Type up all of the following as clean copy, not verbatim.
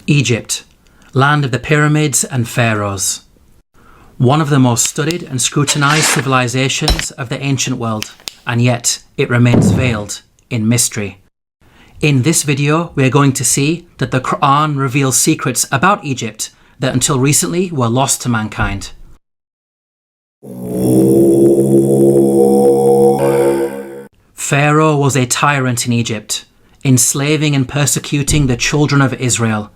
Egypt, land of the pyramids and pharaohs. One of the most studied and scrutinized civilizations of the ancient world, and yet it remains veiled in mystery. In this video, we are going to see that the Qur'an reveals secrets about Egypt that until recently were lost to mankind. Pharaoh was a tyrant in Egypt, enslaving and persecuting the children of Israel.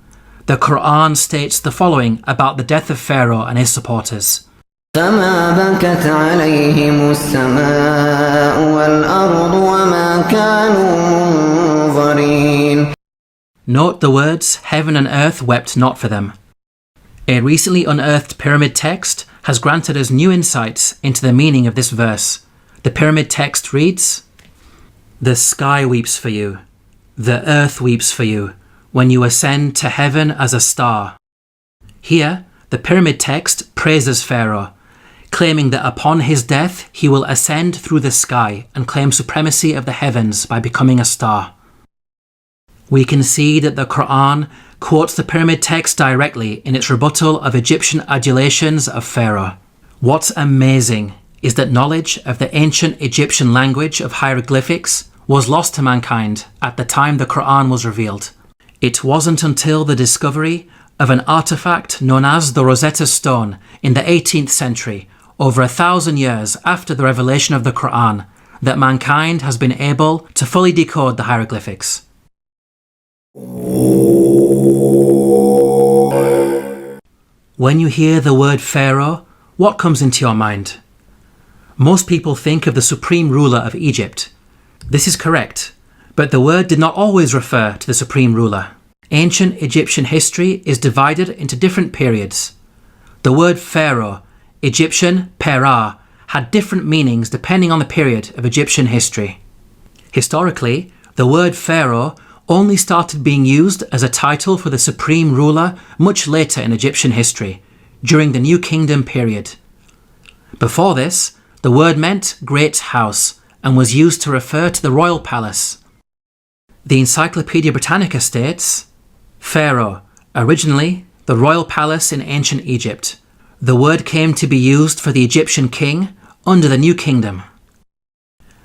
The Qur'an states the following about the death of Pharaoh and his supporters. فما بكت عليهم السماء والأرض وما كانوا منظرين. Note the words, heaven and earth wept not for them. A recently unearthed pyramid text has granted us new insights into the meaning of this verse. The pyramid text reads, "The sky weeps for you, the earth weeps for you, when you ascend to heaven as a star." Here, the pyramid text praises Pharaoh, claiming that upon his death he will ascend through the sky and claim supremacy of the heavens by becoming a star. We can see that the Qur'an quotes the pyramid text directly in its rebuttal of Egyptian adulations of Pharaoh. What's amazing is that knowledge of the ancient Egyptian language of hieroglyphics was lost to mankind at the time the Qur'an was revealed. It wasn't until the discovery of an artifact known as the Rosetta Stone in the 18th century, over 1,000 years after the revelation of the Qur'an, that mankind has been able to fully decode the hieroglyphics. When you hear the word Pharaoh, what comes into your mind? Most people think of the supreme ruler of Egypt. This is correct, but the word did not always refer to the supreme ruler. Ancient Egyptian history is divided into different periods. The word Pharaoh, Egyptian Pharaoh, had different meanings depending on the period of Egyptian history. Historically, the word Pharaoh only started being used as a title for the supreme ruler much later in Egyptian history, during the New Kingdom period. Before this, the word meant great house and was used to refer to the royal palace. The Encyclopedia Britannica states, Pharaoh, originally the royal palace in ancient Egypt. The word came to be used for the Egyptian king under the New Kingdom.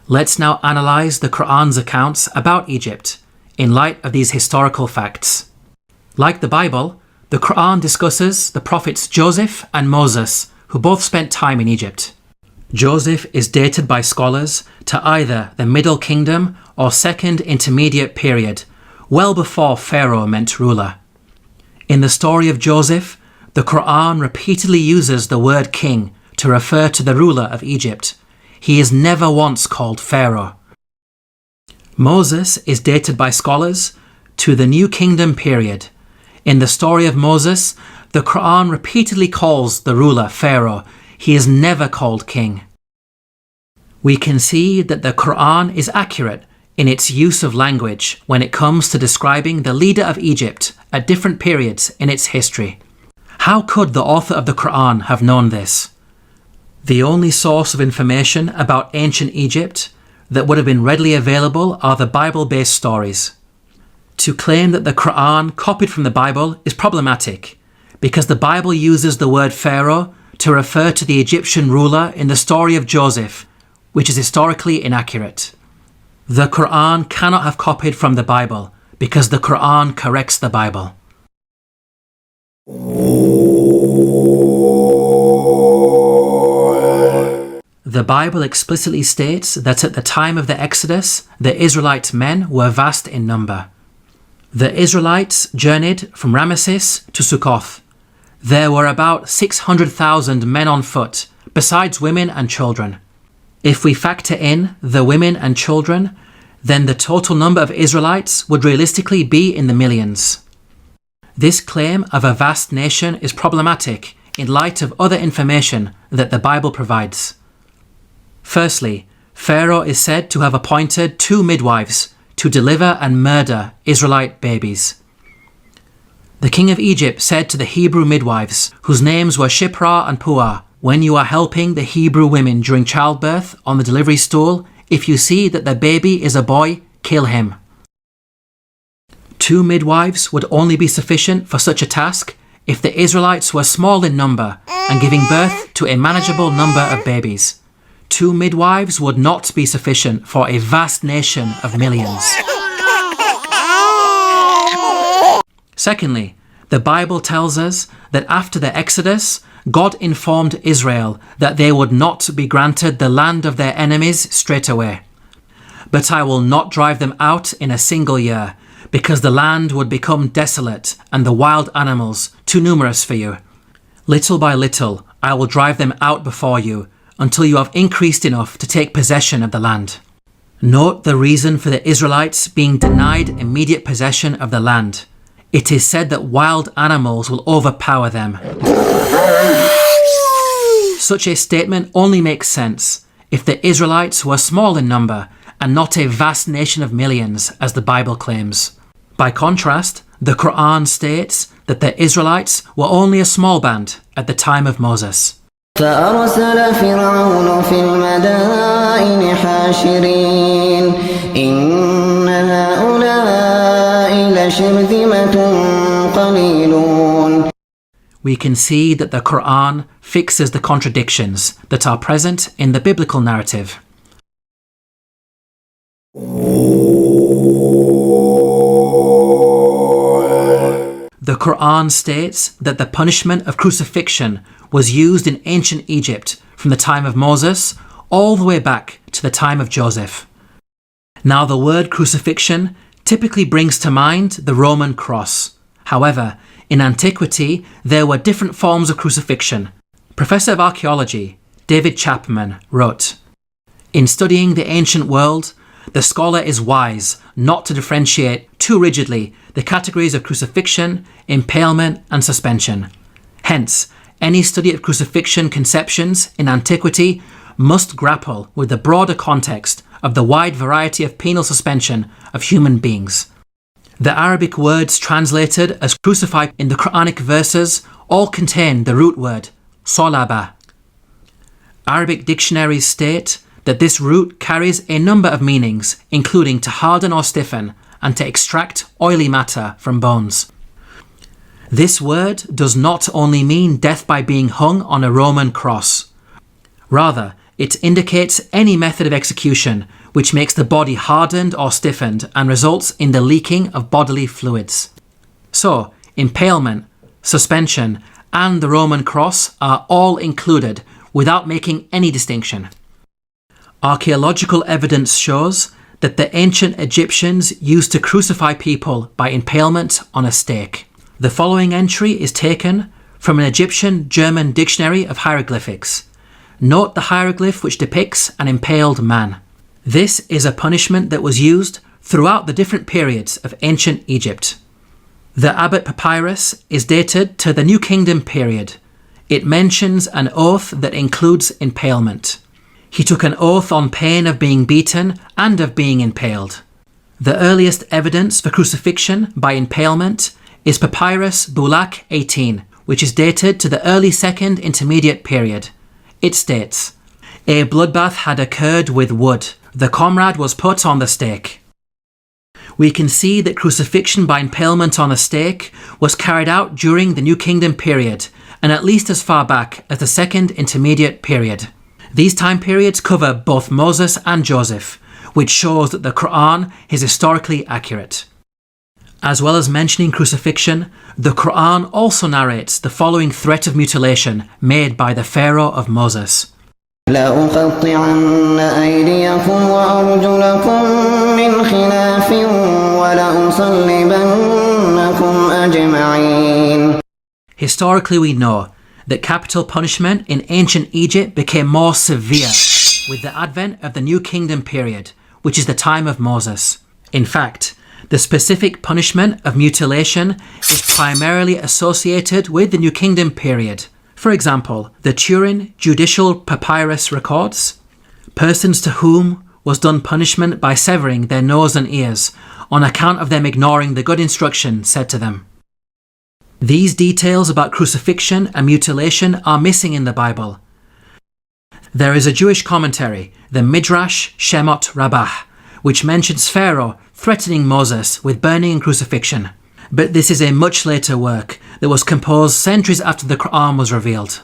Let's now analyze the Qur'an's accounts about Egypt in light of these historical facts. Like the Bible, the Qur'an discusses the prophets Joseph and Moses, who both spent time in Egypt. Joseph is dated by scholars to either the Middle Kingdom or Second Intermediate period, well before Pharaoh meant ruler. In the story of Joseph, the Qur'an repeatedly uses the word king to refer to the ruler of Egypt. He is never once called Pharaoh. Moses is dated by scholars to the New Kingdom period. In the story of Moses, the Qur'an repeatedly calls the ruler Pharaoh. He is never called king. We can see that the Qur'an is accurate in its use of language when it comes to describing the leader of Egypt at different periods in its history. How could the author of the Qur'an have known this? The only source of information about ancient Egypt that would have been readily available are the Bible-based stories. To claim that the Qur'an copied from the Bible is problematic because the Bible uses the word Pharaoh to refer to the Egyptian ruler in the story of Joseph, which is historically inaccurate. The Qur'an cannot have copied from the Bible because the Qur'an corrects the Bible. The Bible explicitly states that at the time of the Exodus, the Israelite men were vast in number. The Israelites journeyed from Ramesses to Sukkoth. There were about 600,000 men on foot, besides women and children. If we factor in the women and children, then the total number of Israelites would realistically be in the millions. This claim of a vast nation is problematic in light of other information that the Bible provides. Firstly, Pharaoh is said to have appointed 2 midwives to deliver and murder Israelite babies. The king of Egypt said to the Hebrew midwives, whose names were Shiphrah and Puah, "When you are helping the Hebrew women during childbirth on the delivery stool, if you see that the baby is a boy, kill him." 2 midwives would only be sufficient for such a task if the Israelites were small in number and giving birth to a manageable number of babies. 2 midwives would not be sufficient for a vast nation of millions. Secondly, the Bible tells us that after the Exodus, God informed Israel that they would not be granted the land of their enemies straight away. But I will not drive them out in a single year, because the land would become desolate and the wild animals too numerous for you. Little by little, I will drive them out before you, until you have increased enough to take possession of the land. Note the reason for the Israelites being denied immediate possession of the land. It is said that wild animals will overpower them. Such a statement only makes sense if the Israelites were small in number and not a vast nation of millions, as the Bible claims. By contrast, the Qur'an states that the Israelites were only a small band at the time of Moses. فأرسل فرعون في المدائن حاشرين إن هؤلاء لشرذمة قليلون. We can see that the Qur'an fixes the contradictions that are present in the biblical narrative. The Qur'an states that the punishment of crucifixion was used in ancient Egypt from the time of Moses all the way back to the time of Joseph. Now, the word crucifixion typically brings to mind the Roman cross. However, in antiquity, there were different forms of crucifixion. Professor of Archaeology David Chapman wrote, "In studying the ancient world, the scholar is wise not to differentiate too rigidly the categories of crucifixion, impalement, and suspension. Hence, any study of crucifixion conceptions in antiquity must grapple with the broader context of the wide variety of penal suspension of human beings." The Arabic words translated as crucified in the Quranic verses all contain the root word, solaba. Arabic dictionaries state that this root carries a number of meanings, including to harden or stiffen and to extract oily matter from bones. This word does not only mean death by being hung on a Roman cross. Rather, it indicates any method of execution which makes the body hardened or stiffened and results in the leaking of bodily fluids. So, impalement, suspension, and the Roman cross are all included without making any distinction. Archaeological evidence shows that the ancient Egyptians used to crucify people by impalement on a stake. The following entry is taken from an Egyptian German dictionary of hieroglyphics. Note the hieroglyph which depicts an impaled man. This is a punishment that was used throughout the different periods of ancient Egypt. The Abbot Papyrus is dated to the New Kingdom period. It mentions an oath that includes impalement. He took an oath on pain of being beaten and of being impaled. The earliest evidence for crucifixion by impalement is Papyrus Bulak 18, which is dated to the early Second Intermediate period. It states, "A bloodbath had occurred with wood. The comrade was put on the stake." We can see that crucifixion by impalement on a stake was carried out during the New Kingdom period, and at least as far back as the Second Intermediate period. These time periods cover both Moses and Joseph, which shows that the Qur'an is historically accurate. As well as mentioning crucifixion, the Qur'an also narrates the following threat of mutilation made by the Pharaoh of Moses. لأقطعن أيديكم وأرجلكم من خلاف ولأصلبنكم أجمعين. Historically, we know that capital punishment in ancient Egypt became more severe with the advent of the New Kingdom period, which is the time of Moses. In fact, the specific punishment of mutilation is primarily associated with the New Kingdom period. For example, the Turin Judicial Papyrus records, "Persons to whom was done punishment by severing their nose and ears on account of them ignoring the good instruction said to them." These details about crucifixion and mutilation are missing in the Bible. There is a Jewish commentary, the Midrash Shemot Rabbah, which mentions Pharaoh threatening Moses with burning and crucifixion. But this is a much later work that was composed centuries after the Qur'an was revealed.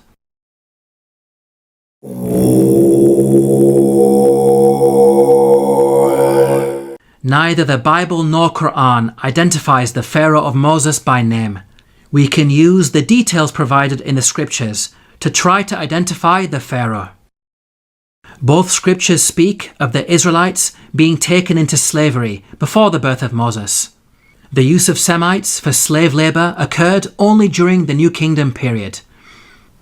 Neither the Bible nor Qur'an identifies the Pharaoh of Moses by name. We can use the details provided in the scriptures to try to identify the Pharaoh. Both scriptures speak of the Israelites being taken into slavery before the birth of Moses. The use of Semites for slave labour occurred only during the New Kingdom period.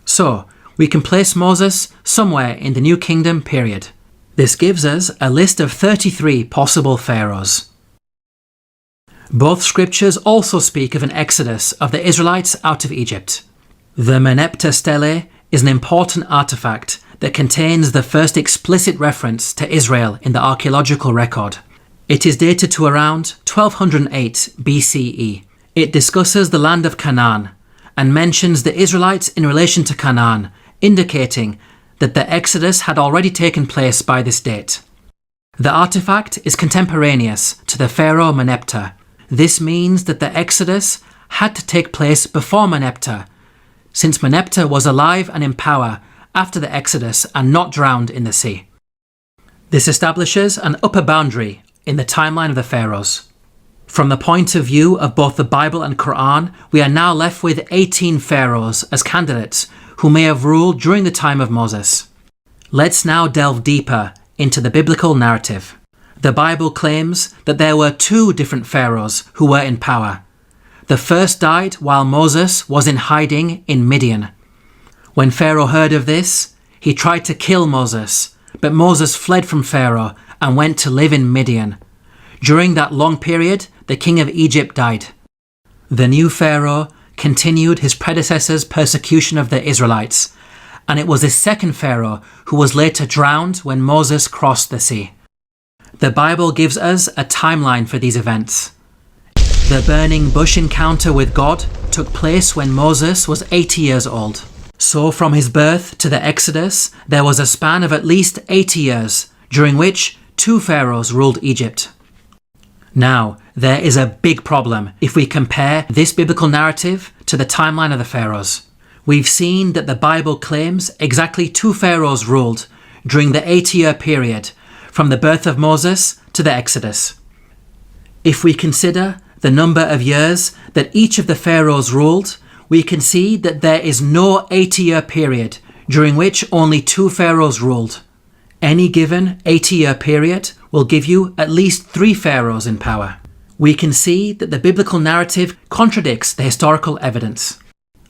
So, we can place Moses somewhere in the New Kingdom period. This gives us a list of 33 possible pharaohs. Both scriptures also speak of an exodus of the Israelites out of Egypt. The Merneptah stele is an important artifact that contains the first explicit reference to Israel in the archaeological record. It is dated to around 1208 BCE. It discusses the land of Canaan and mentions the Israelites in relation to Canaan, indicating that the Exodus had already taken place by this date. The artifact is contemporaneous to the Pharaoh Merneptah. This means that the Exodus had to take place before Merneptah, since Merneptah was alive and in power after the Exodus and not drowned in the sea. This establishes an upper boundary in the timeline of the pharaohs. From the point of view of both the Bible and Quran, we are now left with 18 pharaohs as candidates who may have ruled during the time of Moses. Let's now delve deeper into the biblical narrative. The Bible claims that there were 2 different pharaohs who were in power. The first died while Moses was in hiding in Midian. When Pharaoh heard of this, he tried to kill Moses, but Moses fled from Pharaoh and went to live in Midian. During that long period, the king of Egypt died. The new Pharaoh continued his predecessor's persecution of the Israelites, and it was this second Pharaoh who was later drowned when Moses crossed the sea. The Bible gives us a timeline for these events. The burning bush encounter with God took place when Moses was 80 years old. So from his birth to the Exodus, there was a span of at least 80 years, during which 2 pharaohs ruled Egypt. Now, there is a big problem if we compare this biblical narrative to the timeline of the pharaohs. We've seen that the Bible claims exactly 2 pharaohs ruled during the 80-year period from the birth of Moses to the Exodus. If we consider the number of years that each of the pharaohs ruled, we can see that there is no 80-year period during which only 2 pharaohs ruled. Any given 80-year period will give you at least 3 pharaohs in power. We can see that the biblical narrative contradicts the historical evidence.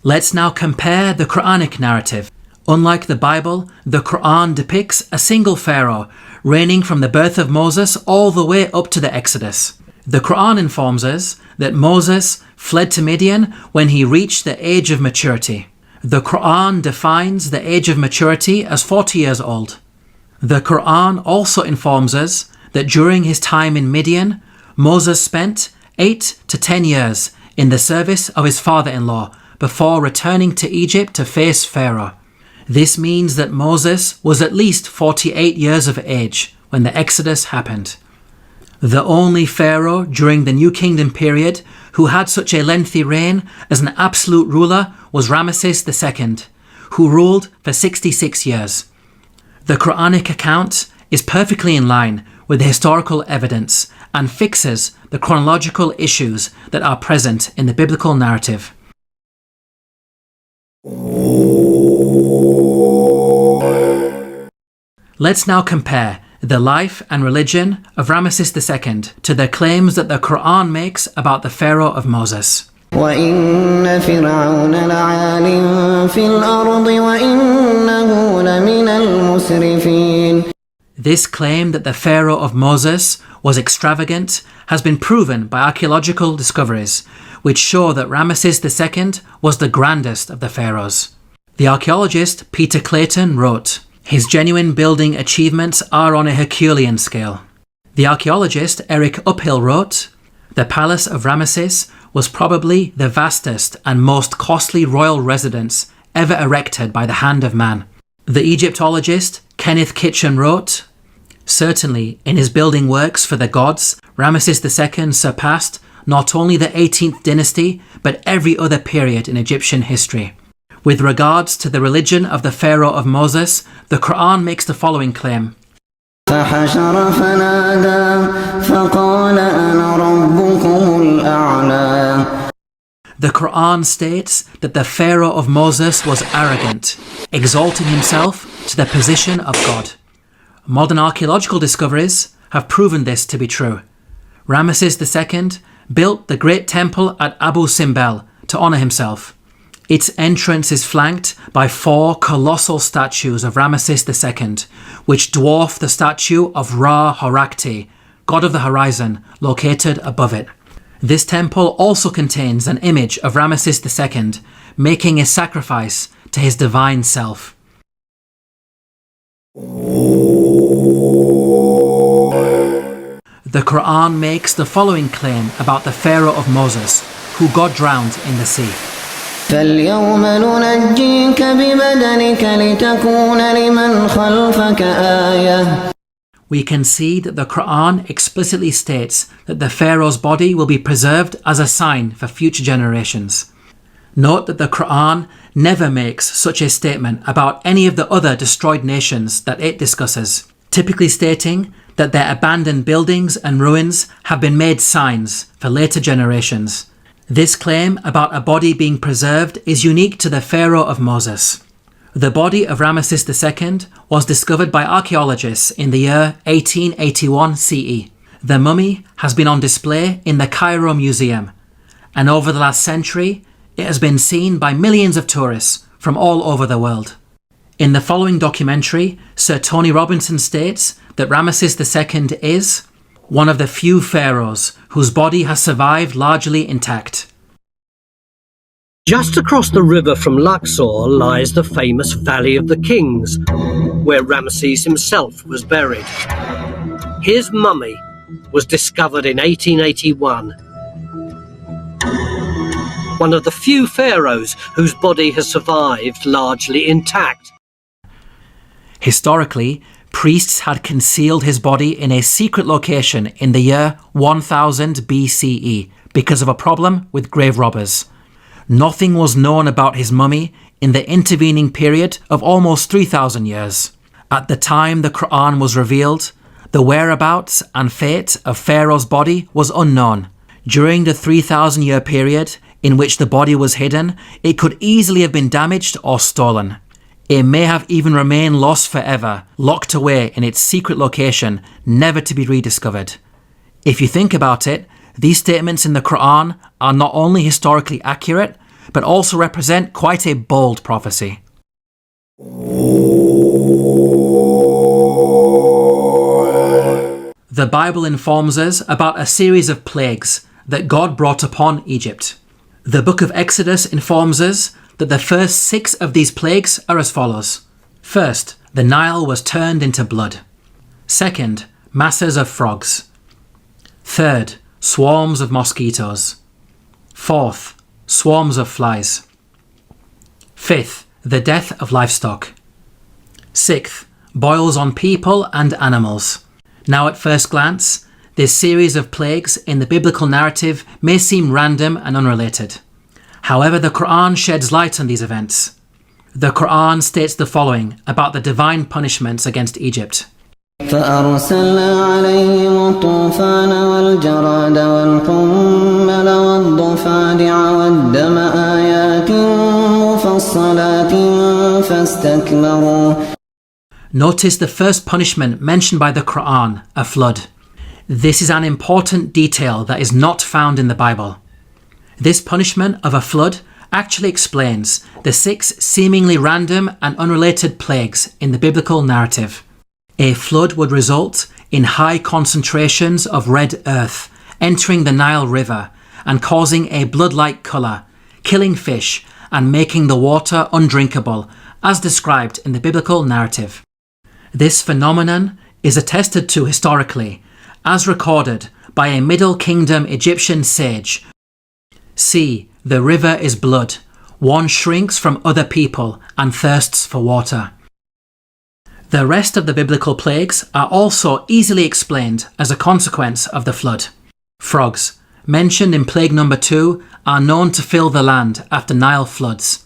Let's now compare the Quranic narrative. Unlike the Bible, the Quran depicts a single pharaoh reigning from the birth of Moses all the way up to the Exodus. The Quran informs us that Moses fled to Midian when he reached the age of maturity. The Quran defines the age of maturity as 40 years old. The Quran also informs us that during his time in Midian, Moses spent 8 to 10 years in the service of his father-in-law before returning to Egypt to face Pharaoh. This means that Moses was at least 48 years of age when the Exodus happened. The only Pharaoh during the New Kingdom period who had such a lengthy reign as an absolute ruler was Ramesses II, who ruled for 66 years. The Quranic account is perfectly in line with the historical evidence and fixes the chronological issues that are present in the biblical narrative. Let's now compare the life and religion of Ramesses II to the claims that the Quran makes about the Pharaoh of Moses. وَإِنَّ فِرْعَوْنَ لَعَالٍ فِي الْأَرْضِ وَإِنَّهُ لَمِنَ الْمُسْرِفِينَ. This claim that the Pharaoh of Moses was extravagant has been proven by archaeological discoveries, which show that Ramesses II was the grandest of the pharaohs. The archaeologist Peter Clayton wrote, "His genuine building achievements are on a Herculean scale." The archaeologist Eric Uphill wrote, "The palace of Ramesses was probably the vastest and most costly royal residence ever erected by the hand of man." The Egyptologist Kenneth Kitchen wrote, Certainly, in his building works for the gods, Ramesses II surpassed not only the 18th dynasty, but every other period in Egyptian history. With regards to the religion of the Pharaoh of Moses, the Qur'an makes the following claim. فحشر فنادى فقال أنا ربكم الأعلى. The Qur'an states that the Pharaoh of Moses was arrogant, exalting himself to the position of God. Modern archaeological discoveries have proven this to be true. Ramesses II built the great temple at Abu Simbel to honour himself. Its entrance is flanked by 4 colossal statues of Ramesses II, which dwarf the statue of Ra-Horakhti, god of the horizon, located above it. This temple also contains an image of Ramesses II, making a sacrifice to his divine self. The Qur'an makes the following claim about the Pharaoh of Moses, who God drowned in the sea. فاليوم ننجيك ببدنك لتكون لمن خلفك آية. We can see that the Qur'an explicitly states that the Pharaoh's body will be preserved as a sign for future generations. Note that the Qur'an never makes such a statement about any of the other destroyed nations that it discusses, typically stating that their abandoned buildings and ruins have been made signs for later generations. This claim about a body being preserved is unique to the Pharaoh of Moses. The body of Ramesses II was discovered by archaeologists in the year 1881 CE. The mummy has been on display in the Cairo Museum, and over the last century, it has been seen by millions of tourists from all over the world. In the following documentary, Sir Tony Robinson states that Ramesses II is one of the few pharaohs whose body has survived largely intact. Just across the river from Luxor lies the famous Valley of the Kings, where Ramesses himself was buried. His mummy was discovered in 1881. One of the few pharaohs whose body has survived largely intact. Historically, priests had concealed his body in a secret location in the year 1000 BCE because of a problem with grave robbers. Nothing was known about his mummy in the intervening period of almost 3,000 years. At the time the Qur'an was revealed, the whereabouts and fate of Pharaoh's body was unknown. During the 3,000-year period in which the body was hidden, it could easily have been damaged or stolen. It may have even remained lost forever, locked away in its secret location, never to be rediscovered. If you think about it, these statements in the Qur'an are not only historically accurate, but also represent quite a bold prophecy. The Bible informs us about a series of plagues that God brought upon Egypt. The book of Exodus informs us that the first 6 of these plagues are as follows. First, the Nile was turned into blood. Second, masses of frogs. Third, swarms of mosquitoes. Fourth, swarms of flies. Fifth, the death of livestock. Sixth, boils on people and animals. Now at first glance, this series of plagues in the biblical narrative may seem random and unrelated. However, the Qur'an sheds light on these events. The Qur'an states the following about the divine punishments against Egypt. فأرسلنا عليهم الطوفان والجراد والقمل والضفادع والدم آيات مفصلات فاستكبروا. Notice the first punishment mentioned by the Qur'an, a flood. This is an important detail that is not found in the Bible. This punishment of a flood actually explains the 6 seemingly random and unrelated plagues in the biblical narrative. A flood would result in high concentrations of red earth entering the Nile River and causing a blood-like colour, killing fish and making the water undrinkable, as described in the biblical narrative. This phenomenon is attested to historically, as recorded by a Middle Kingdom Egyptian sage. See, the river is blood. One shrinks from other people and thirsts for water. The rest of the biblical plagues are also easily explained as a consequence of the flood. Frogs, mentioned in plague number 2, are known to fill the land after Nile floods.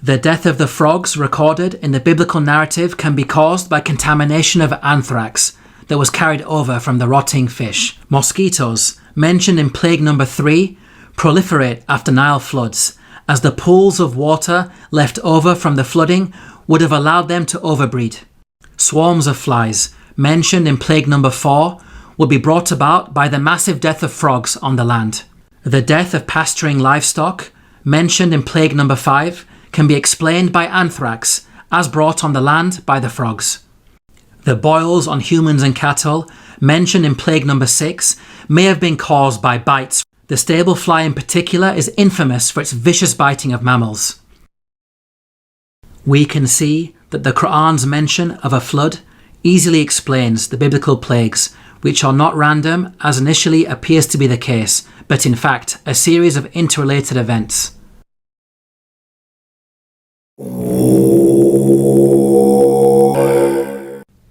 The death of the frogs recorded in the biblical narrative can be caused by contamination of anthrax that was carried over from the rotting fish. Mosquitoes, mentioned in plague number 3, proliferate after Nile floods, as the pools of water left over from the flooding would have allowed them to overbreed. Swarms of flies, mentioned in plague number 4, would be brought about by the massive death of frogs on the land. The death of pasturing livestock, mentioned in plague number 5, can be explained by anthrax, as brought on the land by the frogs. The boils on humans and cattle, mentioned in plague number 6, may have been caused by bites. The stable fly in particular is infamous for its vicious biting of mammals. We can see that the Qur'an's mention of a flood easily explains the biblical plagues, which are not random as initially appears to be the case, but in fact a series of interrelated events.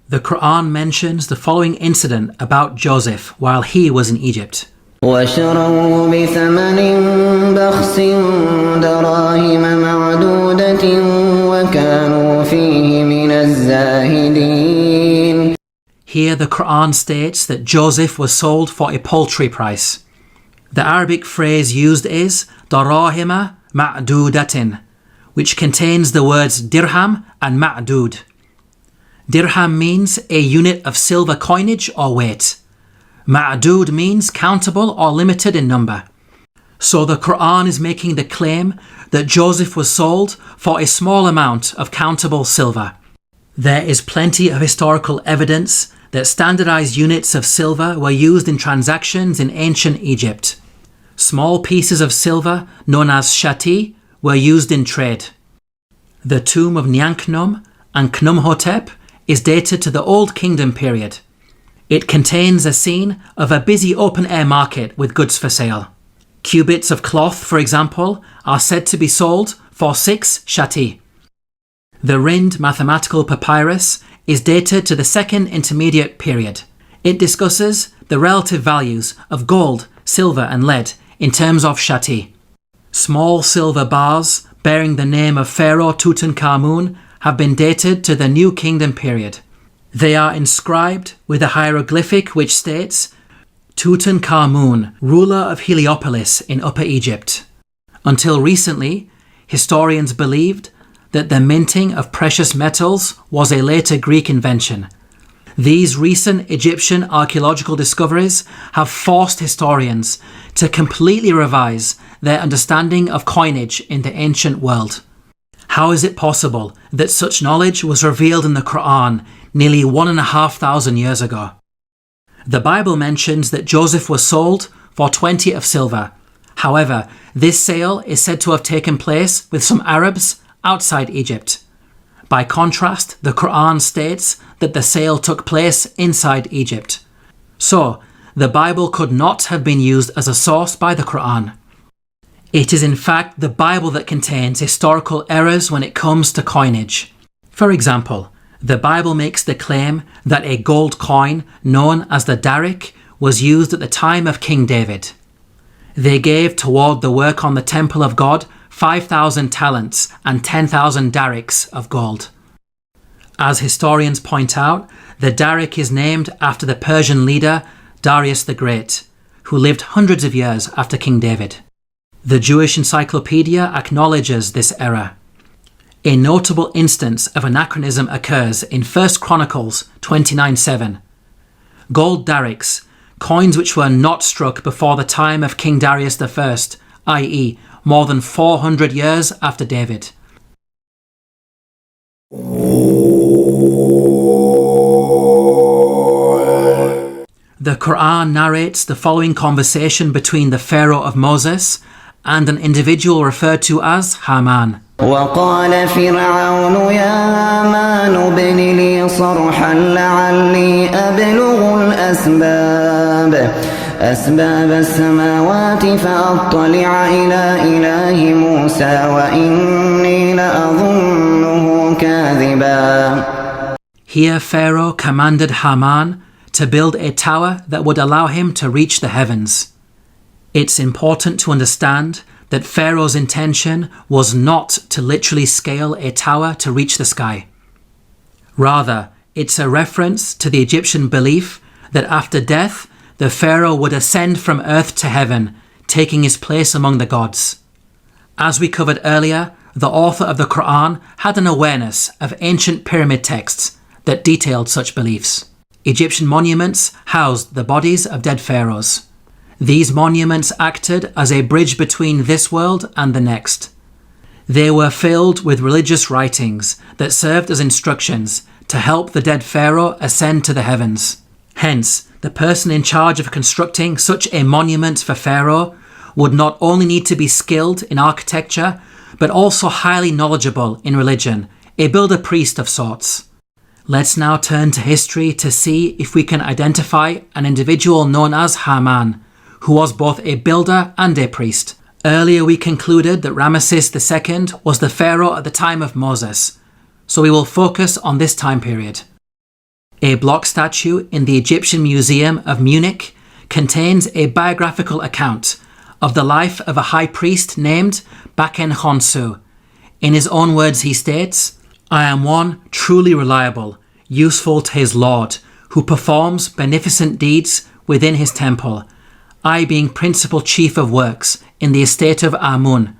The Qur'an mentions the following incident about Joseph while he was in Egypt. وشروه بثمن بخس دراهم معدودة وكانوا فيه من الزاهدين. Here the Qur'an states that Joseph was sold for a paltry price. The Arabic phrase used is darahima ma'dudatin, which contains the words dirham and ma'dud. Dirham means a unit of silver coinage or weight. Ma'dud means countable or limited in number. So the Qur'an is making the claim that Joseph was sold for a small amount of countable silver. There is plenty of historical evidence that standardized units of silver were used in transactions in ancient Egypt. Small pieces of silver, known as shati, were used in trade. The tomb of Nyanknum and Khnumhotep is dated to the Old Kingdom period. It contains a scene of a busy open-air market with goods for sale. Cubits of cloth, for example, are said to be sold for 6 shati. The Rind mathematical papyrus is dated to the Second Intermediate period. It discusses the relative values of gold, silver and lead in terms of shati. Small silver bars bearing the name of Pharaoh Tutankhamun have been dated to the New Kingdom period. They are inscribed with a hieroglyphic which states, Tutankhamun, ruler of Heliopolis in Upper Egypt. Until recently, historians believed that the minting of precious metals was a later Greek invention. These recent Egyptian archaeological discoveries have forced historians to completely revise their understanding of coinage in the ancient world. How is it possible that such knowledge was revealed in the Qur'an nearly 1,500 years ago? The Bible mentions that Joseph was sold for 20 of silver. However, this sale is said to have taken place with some Arabs outside Egypt. By contrast, the Qur'an states that the sale took place inside Egypt. So, the Bible could not have been used as a source by the Qur'an. It is in fact the Bible that contains historical errors when it comes to coinage. For example, the Bible makes the claim that a gold coin known as the darik was used at the time of King David. They gave toward the work on the temple of God 5,000 talents and 10,000 darics of gold. As historians point out, the darik is named after the Persian leader Darius the Great, who lived hundreds of years after King David. The Jewish Encyclopedia acknowledges this error. A notable instance of anachronism occurs in 1 Chronicles 29:7. Gold darics, coins which were not struck before the time of King Darius I, i.e. more than 400 years after David. The Qur'an narrates the following conversation between the Pharaoh of Moses and an individual referred to as Haman. وقال فرعون يا هامان ابن لي صرحا لعلي أبلغ أسباب السماوات فأطلع إلى إله موسى وإني لأظنه كاذبا. Here Pharaoh commanded Haman to build a tower that would allow him to reach the heavens. It's important to understand that Pharaoh's intention was not to literally scale a tower to reach the sky. Rather, it's a reference to the Egyptian belief that after death, the Pharaoh would ascend from earth to heaven, taking his place among the gods. As we covered earlier, the author of the Qur'an had an awareness of ancient pyramid texts that detailed such beliefs. Egyptian monuments housed the bodies of dead pharaohs. These monuments acted as a bridge between this world and the next. They were filled with religious writings that served as instructions to help the dead pharaoh ascend to the heavens. Hence, the person in charge of constructing such a monument for Pharaoh would not only need to be skilled in architecture, but also highly knowledgeable in religion, a builder-priest of sorts. Let's now turn to history to see if we can identify an individual known as Haman, who was both a builder and a priest. Earlier we concluded that Ramesses II was the pharaoh at the time of Moses, so we will focus on this time period. A block statue in the Egyptian Museum of Munich contains a biographical account of the life of a high priest named Baken Khonsu. In his own words he states, "I am one truly reliable, useful to his Lord, who performs beneficent deeds within his temple. I being principal chief of works in the estate of Amun,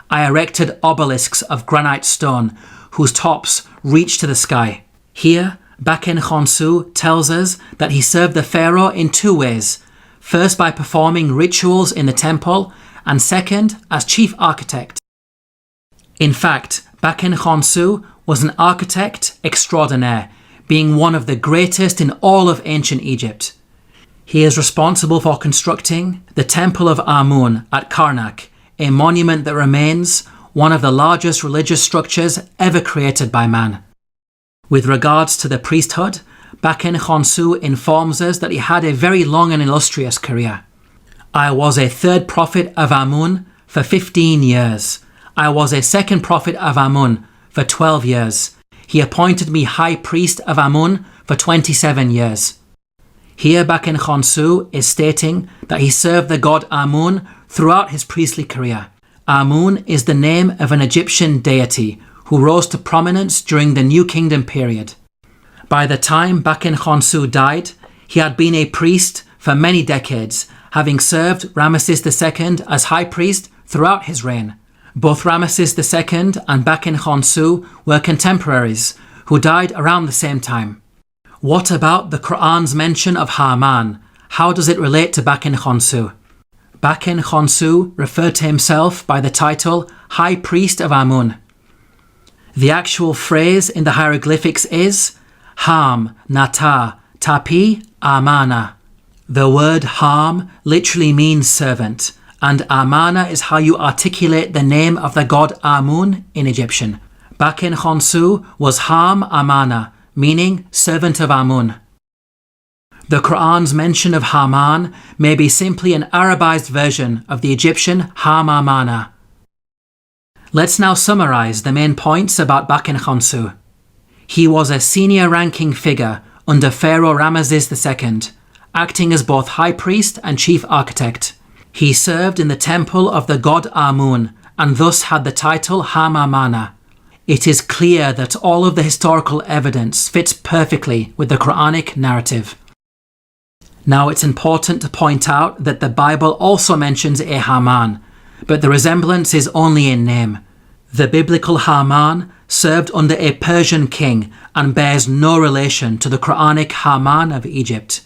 I erected obelisks of granite stone whose tops reach to the sky." Here, Baken Khonsu tells us that he served the pharaoh in two ways, first by performing rituals in the temple, and second as chief architect. In fact, Baken Khonsu was an architect extraordinaire, being one of the greatest in all of ancient Egypt. He is responsible for constructing the Temple of Amun at Karnak, a monument that remains one of the largest religious structures ever created by man. With regards to the priesthood, Baken Khonsu informs us that he had a very long and illustrious career. "I was a third prophet of Amun for 15 years. I was a second prophet of Amun for 12 years. He appointed me high priest of Amun for 27 years. Here Baken Khonsu is stating that he served the god Amun throughout his priestly career. Amun is the name of an Egyptian deity who rose to prominence during the New Kingdom period. By the time Baken Khonsu died, he had been a priest for many decades, having served Ramesses II as high priest throughout his reign. Both Ramesses II and Baken Khonsu were contemporaries who died around the same time. What about the Qur'an's mention of Haman? How does it relate to Baken Khonsu? Baken Khonsu referred to himself by the title High Priest of Amun. The actual phrase in the hieroglyphics is Ham, Nata, Tapi, Amana. The word Ham literally means servant, and Amana is how you articulate the name of the god Amun in Egyptian. Baken Khonsu was Ham Amana, meaning servant of Amun. The Qur'an's mention of Haman may be simply an Arabized version of the Egyptian Ham Amana. Let's now summarize the main points about Baken Khonsu. He was a senior ranking figure under Pharaoh Ramesses II, acting as both high priest and chief architect. He served in the temple of the god Amun and thus had the title Ham Amana. It is clear that all of the historical evidence fits perfectly with the Quranic narrative. Now it's important to point out that the Bible also mentions a Haman, but the resemblance is only in name. The biblical Haman served under a Persian king and bears no relation to the Quranic Haman of Egypt.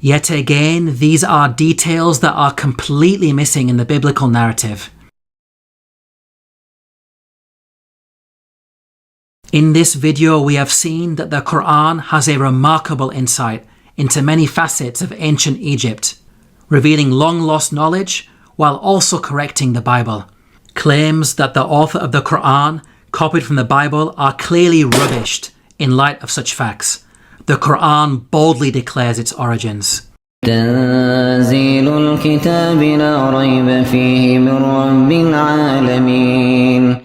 Yet again, these are details that are completely missing in the biblical narrative. In this video, we have seen that the Qur'an has a remarkable insight into many facets of ancient Egypt, revealing long-lost knowledge while also correcting the Bible. Claims that the author of the Qur'an copied from the Bible are clearly rubbished in light of such facts. The Qur'an boldly declares its origins. تنزيل الكتاب لا ريب فيه من رب العالمين